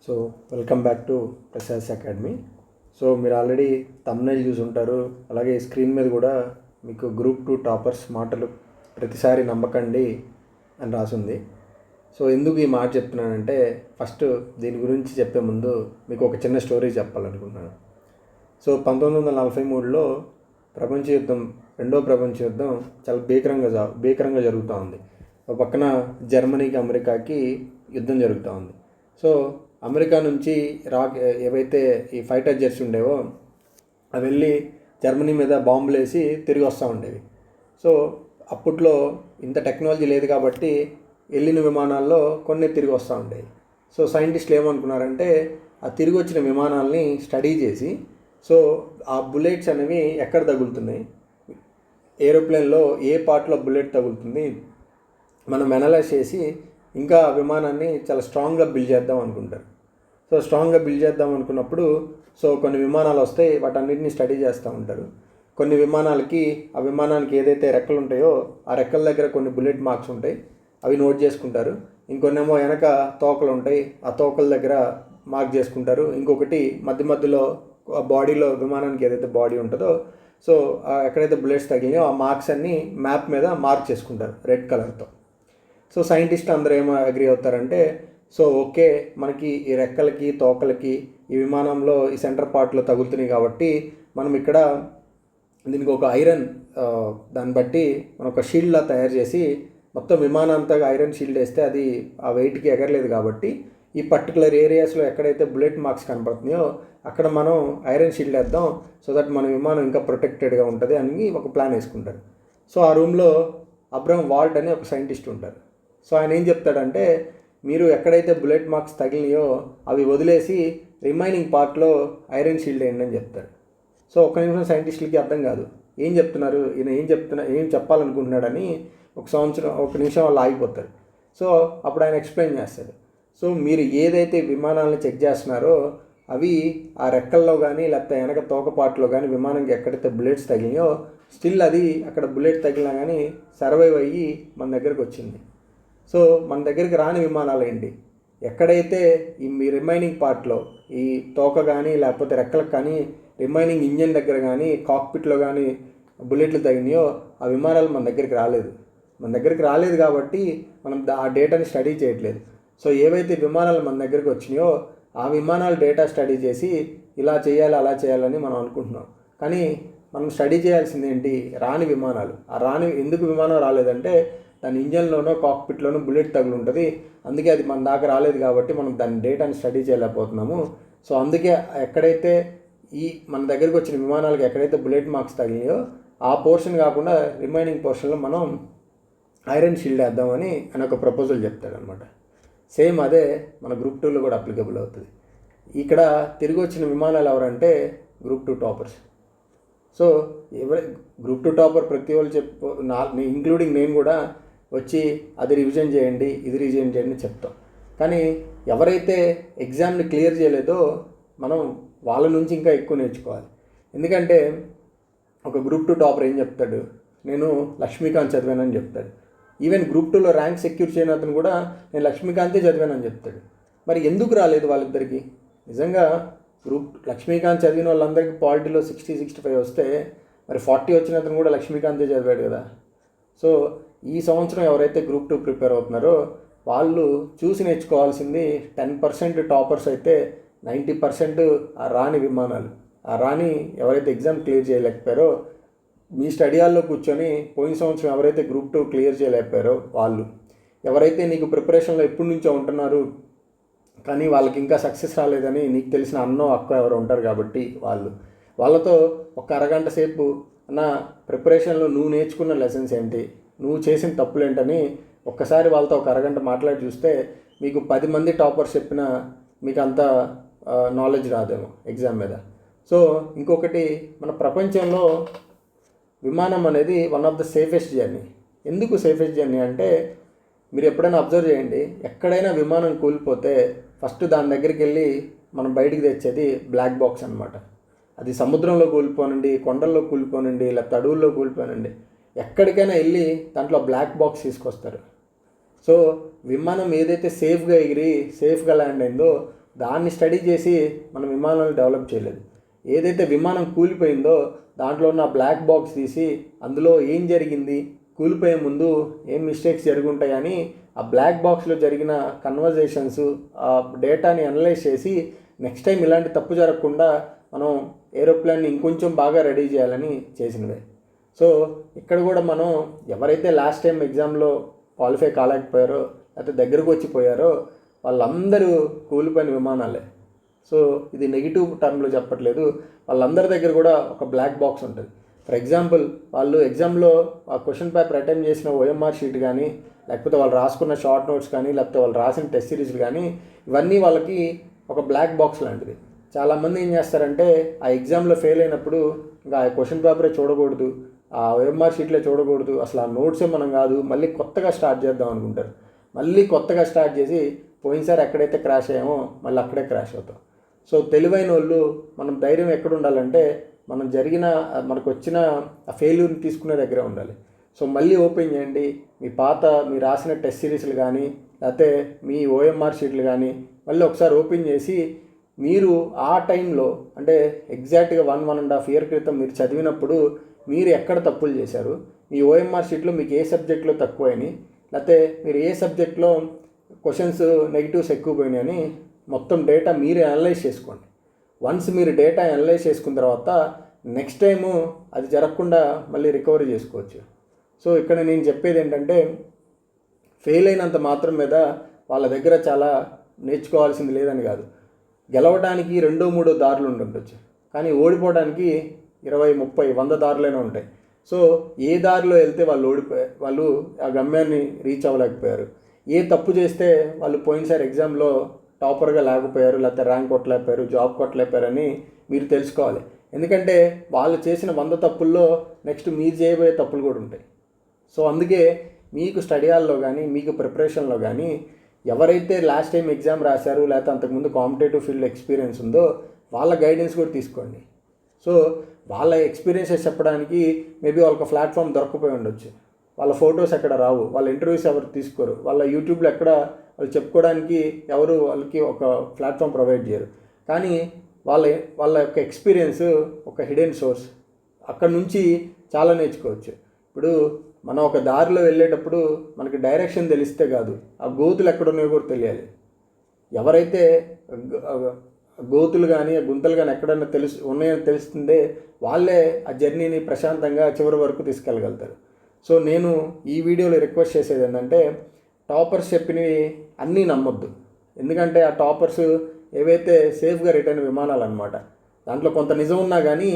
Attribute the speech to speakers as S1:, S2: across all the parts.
S1: So welcome back to Prasad academy. So మీరు already thumbnail చూసి ఉంటారు, అలాగే స్క్రీన్ మీద కూడా మీకు గ్రూప్ 2 టాపర్స్ మాటలు ప్రతిసారి నమ్మకండి అని రాసుంది. సో ఎందుకు ఈ మాట చెప్తున్నానంటే, ఫస్ట్ దీని గురించి చెప్పే ముందు మీకు ఒక చిన్న స్టోరీ చెప్పాలనుకుంటున్నాను. సో 1943లో ప్రపంచ యుద్ధం, రెండో ప్రపంచ యుద్ధం చాలా భీకరంగా జరుగుతూ ఉంది. ఒక పక్కన జర్మనీకి అమెరికాకి యుద్ధం జరుగుతూ ఉంది. సో అమెరికా నుంచి ఏవైతే ఈ ఫైటర్ జెట్స్ ఉండేవో అవి వెళ్ళి జర్మనీ మీద బాంబులు వేసి తిరిగి వస్తూ ఉండేవి. సో అప్పట్లో ఇంత టెక్నాలజీ లేదు కాబట్టి వెళ్ళిన విమానాల్లో కొన్ని తిరిగి వస్తూ ఉండేవి. సో సైంటిస్టులు ఏమనుకున్నారంటే, ఆ తిరిగి వచ్చిన విమానాలని స్టడీ చేసి, సో ఆ బుల్లెట్స్ అనేవి ఎక్కడ తగులుతున్నాయి, ఏరోప్లేన్లో ఏ పార్ట్లో బుల్లెట్ తగులుతుంది మనం అనలైజ్ చేసి ఇంకా విమానాన్ని చాలా స్ట్రాంగ్గా బిల్డ్ చేద్దాం అనుకుంటారు. సో స్ట్రాంగ్గా బిల్డ్ చేద్దాం అనుకున్నప్పుడు కొన్ని విమానాలు వస్తాయి, వాటన్నిటిని స్టడీ చేస్తూ ఉంటారు. కొన్ని విమానాలకి, ఆ విమానానికి ఏదైతే రెక్కలు ఉంటాయో ఆ రెక్కల దగ్గర కొన్ని బుల్లెట్ మార్క్స్ ఉంటాయి, అవి నోట్ చేసుకుంటారు. ఇంకొన్నేమో వెనక తోకలు ఉంటాయి, ఆ తోకల దగ్గర మార్క్ చేసుకుంటారు. ఇంకొకటి మధ్యలో బాడీలో, విమానానికి ఏదైతే బాడీ ఉంటుందో, సో ఎక్కడైతే బుల్లెట్స్ తగిలినాయో ఆ మార్క్స్ అన్నీ మ్యాప్ మీద మార్క్ చేసుకుంటారు రెడ్ కలర్తో. సో సైంటిస్ట్ అందరూ ఏమో అగ్రి అవుతారంటే, సో ఓకే, మనకి ఈ రెక్కలకి తోకలకి ఈ విమానంలో ఈ సెంటర్ పార్ట్లో తగులుతున్నాయి కాబట్టి మనం ఇక్కడ దీనికి ఒక ఐరన్, దాన్ని బట్టి మనం ఒక షీల్డ్లా తయారు చేసి మొత్తం విమానం అంతా ఐరన్ షీల్డ్ వేస్తే అది ఆ వెయిట్కి ఎగరలేదు కాబట్టి ఈ పర్టికులర్ ఏరియాస్లో ఎక్కడైతే బుల్లెట్ మార్క్స్ కనపడుతున్నాయో అక్కడ మనం ఐరన్ షీల్డ్ వేద్దాం, సో దట్ మన విమానం ఇంకా ప్రొటెక్టెడ్గా ఉంటుంది అని ఒక ప్లాన్ వేసుకుంటారు. సో ఆ రూమ్లో అబ్రహం వాల్ట్ అని ఒక సైంటిస్ట్ ఉంటారు. సో ఆయన ఏం చెప్తాడంటే, మీరు ఎక్కడైతే బుల్లెట్ మార్క్స్ తగిలినాయో అవి వదిలేసి రిమైనింగ్ పార్ట్లో ఐరన్ షీల్డ్ వేయండి అని చెప్తారు. సో ఒక నిమిషం సైంటిస్టులకి అర్థం కాదు, ఏం చెప్తున్నారు ఈయన, ఏం చెప్పాలనుకుంటున్నాడని ఒక నిమిషం వాళ్ళు ఆగిపోతారు. సో అప్పుడు ఆయన ఎక్స్ప్లెయిన్ చేస్తాడు. సో మీరు ఏదైతే విమానాలను చెక్ చేస్తున్నారో అవి ఆ రెక్కల్లో కానీ లేకపోతే వెనక తోకపాట్లో కానీ విమానంకి ఎక్కడైతే బుల్లెట్స్ తగిలినాయో స్టిల్ అది అక్కడ బుల్లెట్ తగిలినా కానీ సర్వైవ్ అయ్యి మన దగ్గరకు వచ్చింది. సో మన దగ్గరికి రాని విమానాలు ఏంటి, ఎక్కడైతే ఈ రిమైనింగ్ పార్ట్లో ఈ తోక కానీ లేకపోతే రెక్కలకు కానీ రిమైనింగ్ ఇంజన్ దగ్గర కానీ కాక్పిట్లో కానీ బుల్లెట్లు తగినాయో ఆ విమానాలు మన దగ్గరికి రాలేదు కాబట్టి మనం ఆ డేటాని స్టడీ చేయట్లేదు. సో ఏవైతే విమానాలు మన దగ్గరికి వచ్చినాయో ఆ విమానాలు డేటా స్టడీ చేసి ఇలా చేయాలి అలా చేయాలని మనం అనుకుంటున్నాం. కానీ మనం స్టడీ చేయాల్సింది ఏంటి, రాని విమానాలు. ఎందుకు విమానం రాలేదంటే దాని ఇంజన్లోనో కాక్పిట్లోనో బుల్లెట్ తగులు ఉంటుంది, అందుకే అది మన దాకా రాలేదు కాబట్టి మనం దాని డేటాని స్టడీ చేయలేకపోతున్నాము. సో అందుకే ఎక్కడైతే మన దగ్గరికి వచ్చిన విమానాలకు ఎక్కడైతే బుల్లెట్ మార్క్స్ తగిలినాయో ఆ పోర్షన్ కాకుండా రిమైనింగ్ పోర్షన్లో మనం ఐరన్ షీల్డ్ వేద్దామని ఆయన ఒక ప్రపోజల్ చెప్తాడనమాట. సేమ్ అదే మన గ్రూప్ 2లో కూడా అప్లికబుల్ అవుతుంది. ఇక్కడ తిరిగి వచ్చిన విమానాలు ఎవరంటే group 2 toppers. So group 2 topper ప్రతి వాళ్ళు ఇంక్లూడింగ్ నేను కూడా వచ్చి అది రివిజన్ చేయండి, ఇది రివిజన్ చేయండి చెప్తాం. కానీ ఎవరైతే ఎగ్జామ్ని క్లియర్ చేయలేదో మనం వాళ్ళ నుంచి ఇంకా ఎక్కువ నేర్చుకోవాలి. ఎందుకంటే ఒక గ్రూప్ 2 టాపర్ ఏం చెప్తాడు, నేను లక్ష్మీకాంత్ చదివానని చెప్తాడు. ఈవెన్ గ్రూప్ 2లో ర్యాంక్ సెక్యూర్ చేయని అతను కూడా నేను లక్ష్మీకాంతే చదివానని చెప్తాడు. మరి ఎందుకు రాలేదు వాళ్ళిద్దరికి? నిజంగా లక్ష్మీకాంత్ చదివిన వాళ్ళందరికీ పాలిటీలో 60-65 వస్తే మరి 40 వచ్చిన అతను కూడా లక్ష్మీకాంతే చదివాడు కదా. సో ఈ సంవత్సరం ఎవరైతే గ్రూప్ 2 ప్రిపేర్ అవుతున్నారో వాళ్ళు చూసి నేర్చుకోవాల్సింది 10% టాపర్స్ అయితే 90% ఆ రాని విమానాలు. ఆ రాని ఎవరైతే ఎగ్జామ్ క్లియర్ చేయలేకపోయారో, మీ స్టడీ హాల్లో కూర్చొని పోయిన సంవత్సరం ఎవరైతే గ్రూప్ 2 క్లియర్ చేయలేకపోయారో వాళ్ళు, ఎవరైతే నీకు ప్రిపరేషన్లో ఎప్పటి నుంచో ఉంటున్నారు కానీ వాళ్ళకి ఇంకా సక్సెస్ రాలేదని నీకు తెలిసిన అన్నో అక్క ఎవరు ఉంటారు కాబట్టి వాళ్ళతో ఒక అరగంట సేపు నా ప్రిపరేషన్లో నువ్వు నేర్చుకున్న లెసన్స్ ఏంటి, నువ్వు చేసిన తప్పులు ఏంటని ఒక్కసారి వాళ్ళతో ఒక అరగంట మాట్లాడి చూస్తే మీకు 10 మంది టాపర్స్ చెప్పినా మీకు అంత నాలెడ్జ్ రాదేమో ఎగ్జామ్ మీద. సో ఇంకొకటి, మన ప్రపంచంలో విమానం అనేది one of the safest journey. ఎందుకు సేఫెస్ట్ జర్నీ అంటే, మీరు ఎప్పుడైనా అబ్జర్వ్ చేయండి, ఎక్కడైనా విమానం కూలిపోతే ఫస్ట్ దాని దగ్గరికి వెళ్ళి మనం బయటికి తెచ్చేది బ్లాక్ బాక్స్ అనమాట. అది సముద్రంలో కూలిపోనండి, కొండల్లో కూలిపోనండి, లేకపోతే అడవుల్లో కూలిపోనండి, ఎక్కడికైనా వెళ్ళి దాంట్లో బ్లాక్ బాక్స్ తీసుకొస్తారు. సో విమానం ఏదైతే సేఫ్గా ఎగిరి సేఫ్గా ల్యాండ్ అయిందో దాన్ని స్టడీ చేసి మనం విమానాలు డెవలప్ చేయలేదు. ఏదైతే విమానం కూలిపోయిందో దాంట్లో ఉన్న బ్లాక్ బాక్స్ తీసి అందులో ఏం జరిగింది, కూలిపోయే ముందు ఏం మిస్టేక్స్ జరుగుంటాయని ఆ బ్లాక్ బాక్స్లో జరిగిన కన్వర్జేషన్స్, ఆ డేటాని అనలైజ్ చేసి నెక్స్ట్ టైం ఇలాంటి తప్పు జరగకుండా మనం ఏరోప్లేన్ని ఇంకొంచెం బాగా రెడీ చేయాలని చేసినవే. సో ఇక్కడ కూడా మనం ఎవరైతే లాస్ట్ టైం ఎగ్జామ్లో క్వాలిఫై కాలేకపోయారో లేకపోతే దగ్గరకు వచ్చిపోయారో వాళ్ళందరూ కూలిపోయిన విమానాలే. సో ఇది నెగిటివ్ టర్మ్లో చెప్పట్లేదు. వాళ్ళందరి దగ్గర కూడా ఒక బ్లాక్ బాక్స్ ఉంటుంది. ఫర్ ఎగ్జాంపుల్ వాళ్ళు ఎగ్జామ్లో ఆ క్వశ్చన్ పేపర్ అటెంప్ట్ చేసిన ఓఎంఆర్ షీట్ కానీ, లేకపోతే వాళ్ళు రాసుకున్న షార్ట్ నోట్స్ కానీ, లేకపోతే వాళ్ళు రాసిన టెస్ట్ సిరీస్లు కానీ, ఇవన్నీ వాళ్ళకి ఒక బ్లాక్ బాక్స్ లాంటిది. చాలామంది ఏం చేస్తారంటే ఆ ఎగ్జామ్లో ఫెయిల్ అయినప్పుడు ఇంకా ఆ క్వశ్చన్ పేపరే చూడకూడదు, ఆ ఓఎంఆర్ షీట్లే చూడకూడదు, అసలు ఆ నోట్సే మనం కాదు, మళ్ళీ కొత్తగా స్టార్ట్ చేద్దాం అనుకుంటారు. మళ్ళీ కొత్తగా స్టార్ట్ చేసి పోయినసారి ఎక్కడైతే క్రాష్ అయ్యామో మళ్ళీ అక్కడే క్రాష్ అవుతాం. సో తెలివైన వాళ్ళు మనం ధైర్యం ఎక్కడ ఉండాలంటే మనకు వచ్చిన ఆ ఫెయిల్యూర్ని తీసుకునే దగ్గర ఉండాలి. సో మళ్ళీ ఓపెన్ చేయండి, మీరు రాసిన టెస్ట్ సిరీస్లు కానీ లేకపోతే మీ ఓఎంఆర్ షీట్లు కానీ మళ్ళీ ఒకసారి ఓపెన్ చేసి మీరు ఆ టైంలో అంటే ఎగ్జాక్ట్గా 1.5 year క్రితం మీరు చదివినప్పుడు మీరు ఎక్కడ తప్పులు చేశారు, మీ ఓఎంఆర్ షీట్లో మీకు ఏ సబ్జెక్ట్లో తక్కువైనాయి, లేకపోతే మీరు ఏ సబ్జెక్ట్లో క్వశ్చన్స్ నెగిటివ్స్ ఎక్కువ పోయినాయని మొత్తం డేటా మీరే అనలైజ్ చేసుకోండి. వన్స్ మీరు డేటా అనలైజ్ చేసుకున్న తర్వాత నెక్స్ట్ టైము అది జరగకుండా మళ్ళీ రికవరీ చేసుకోవచ్చు. సో ఇక్కడ నేను చెప్పేది ఏంటంటే ఫెయిల్ అయినంత మాత్రం మీద వాళ్ళ దగ్గర చాలా నేర్చుకోవాల్సింది లేదని కాదు. గెలవడానికి 2-3 దారులు ఉండొచ్చు, కానీ ఓడిపోవడానికి 20-30-100 దారులైనా ఉంటాయి. సో ఏ దారిలో వెళ్తే వాళ్ళు ఆ గమ్యాన్ని రీచ్ అవ్వలేకపోయారు, ఏ తప్పు చేస్తే వాళ్ళు పోయినసారి ఎగ్జామ్లో టాపర్గా లేకపోయారు, లేకపోతే ర్యాంక్ కొట్టలేకపోయారు, జాబ్ కొట్టలేకపోయారని మీరు తెలుసుకోవాలి. ఎందుకంటే వాళ్ళు చేసిన 100 తప్పుల్లో నెక్స్ట్ మీరు చేయబోయే తప్పులు కూడా ఉంటాయి. సో అందుకే మీకు స్టడీ హాల్లో కానీ మీకు ప్రిపరేషన్లో కానీ ఎవరైతే లాస్ట్ టైం ఎగ్జామ్ రాశారు లేకపోతే అంతకుముందు కాంపిటేటివ్ ఫీల్డ్ ఎక్స్పీరియన్స్ ఉందో వాళ్ళ గైడెన్స్ కూడా తీసుకోండి. సో వాళ్ళ ఎక్స్పీరియన్సెస్ చెప్పడానికి మేబీ వాళ్ళకి ప్లాట్ఫామ్ దొరకపోయి ఉండొచ్చు, వాళ్ళ ఫొటోస్ ఎక్కడ రావు, వాళ్ళ ఇంటర్వ్యూస్ ఎవరు తీసుకోరు, వాళ్ళ యూట్యూబ్లో ఎక్కడ వాళ్ళు చెప్పుకోవడానికి ఎవరు వాళ్ళకి ఒక ప్లాట్ఫామ్ ప్రొవైడ్ చేయరు. కానీ వాళ్ళ యొక్క ఎక్స్పీరియన్స్ ఒక హిడెన్ సోర్స్, అక్కడ నుంచి చాలా నేర్చుకోవచ్చు. ఇప్పుడు మనం ఒక దారిలో వెళ్ళేటప్పుడు మనకి డైరెక్షన్ తెలిస్తే కాదు, ఆ గోతులు ఎక్కడ ఉన్నాయో కూడా తెలియాలి. ఎవరైతే గోతులు కానీ గుంతలు కానీ ఎక్కడన్నా ఉన్నాయని తెలుస్తుందే వాళ్ళే ఆ జర్నీని ప్రశాంతంగా చివరి వరకు తీసుకెళ్ళగలుగుతారు. సో నేను ఈ వీడియోలో రిక్వెస్ట్ చేసేది ఏంటంటే టాపర్స్ చెప్పినవి అన్నీ నమ్మొద్దు. ఎందుకంటే ఆ టాపర్స్ ఏవైతే సేఫ్గా రిటర్న్ విమానాలు అనమాట, దాంట్లో కొంత నిజం ఉన్నా కానీ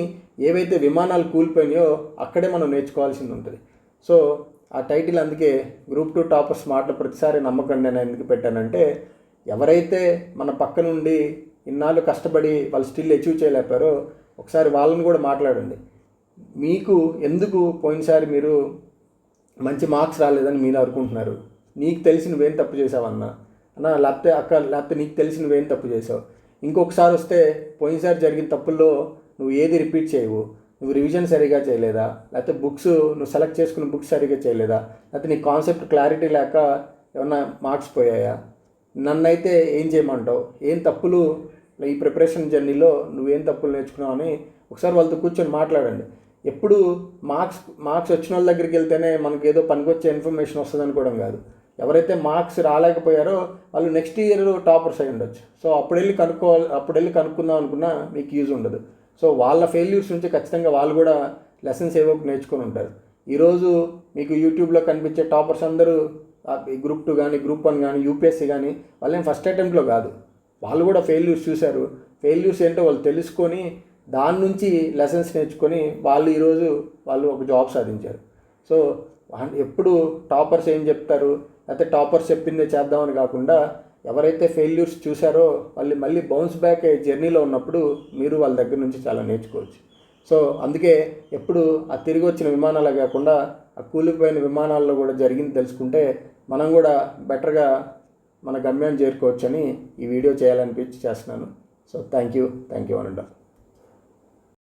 S1: ఏవైతే విమానాలు కూలిపోయినాయో అక్కడే మనం నేర్చుకోవాల్సింది ఉంటుంది. సో ఆ టైటిల్ అందుకే గ్రూప్ 2 టాపర్స్ మాటలు ప్రతిసారి నమ్మకండి నేను ఎందుకు పెట్టానంటే ఎవరైతే మన పక్క నుండి ఇన్నాళ్ళు కష్టపడి వాళ్ళు స్టిల్ అచీవ్ చేయలేపారో ఒకసారి వాళ్ళని కూడా మాట్లాడండి. మీకు ఎందుకు పోయినసారి మీరు మంచి మార్క్స్ రాలేదని మీరు అనుకుంటున్నారు, నీకు తెలిసి నువ్వేం తప్పు చేసావన్నా లేకపోతే నీకు తెలిసి నువ్వేం తప్పు చేసావు, ఇంకొకసారి వస్తే పోయినసారి జరిగిన తప్పుల్లో నువ్వు ఏది రిపీట్ చేయవు, నువ్వు రివిజన్ సరిగా చేయలేదా, లేకపోతే నువ్వు సెలెక్ట్ చేసుకున్న బుక్స్ సరిగా చేయలేదా, లేకపోతే నీ కాన్సెప్ట్ క్లారిటీ లేక ఏమన్నా మార్క్స్ పోయాయా, నన్నైతే ఏం చేయమంటావు, ఏం తప్పులు ఈ ప్రిపరేషన్ జర్నీలో నువ్వేం తప్పులు నేర్చుకున్నావు అని ఒకసారి వాళ్ళతో కూర్చొని మాట్లాడండి. ఎప్పుడు మార్క్స్ వచ్చిన వాళ్ళ దగ్గరికి వెళ్తేనే మనకు ఏదో పనికొచ్చే ఇన్ఫర్మేషన్ వస్తుంది అనుకోవడం కాదు. ఎవరైతే మార్క్స్ రాలేకపోయారో వాళ్ళు నెక్స్ట్ ఇయర్ టాపర్స్ అయి ఉండొచ్చు. సో అప్పుడు వెళ్ళి కనుక్కుందాం అనుకున్నా మీకు యూజ్ ఉండదు. సో వాళ్ళ ఫెయిల్యూర్స్ నుంచి ఖచ్చితంగా వాళ్ళు కూడా లెసన్స్ ఏవో నేర్చుకొని ఉంటారు. ఈరోజు మీకు యూట్యూబ్లో కనిపించే టాపర్స్ అందరూ గ్రూప్ 2 కానీ గ్రూప్ 1 కానీ యూపీఎస్సీ కానీ వాళ్ళేం ఫస్ట్ అటెంప్ట్లో కాదు, వాళ్ళు కూడా ఫెయిల్యూర్స్ చూశారు. ఫెయిల్యూర్స్ ఏంటో వాళ్ళు తెలుసుకొని దాని నుంచి లెసన్స్ నేర్చుకొని ఈరోజు వాళ్ళు ఒక జాబ్ సాధించారు. సో ఎప్పుడు టాపర్స్ ఏం చెప్తారు లేకపోతే టాపర్స్ చెప్పిందే చేద్దామని కాకుండా ఎవరైతే ఫెయిల్యూర్స్ చూశారో వాళ్ళు మళ్ళీ బౌన్స్ బ్యాక్ అయ్యే జర్నీలో ఉన్నప్పుడు మీరు వాళ్ళ దగ్గర నుంచి చాలా నేర్చుకోవచ్చు. సో అందుకే ఎప్పుడు ఆ తిరిగి వచ్చిన విమానాలు కాకుండా ఆ కూలిపోయిన విమానాల్లో కూడా జరిగింది తెలుసుకుంటే మనం కూడా బెటర్గా మన గమ్యాన్ని చేరుకోవచ్చని ఈ వీడియో చేయాలనిపించి చేస్తున్నాను. సో థ్యాంక్ యూ అనండి.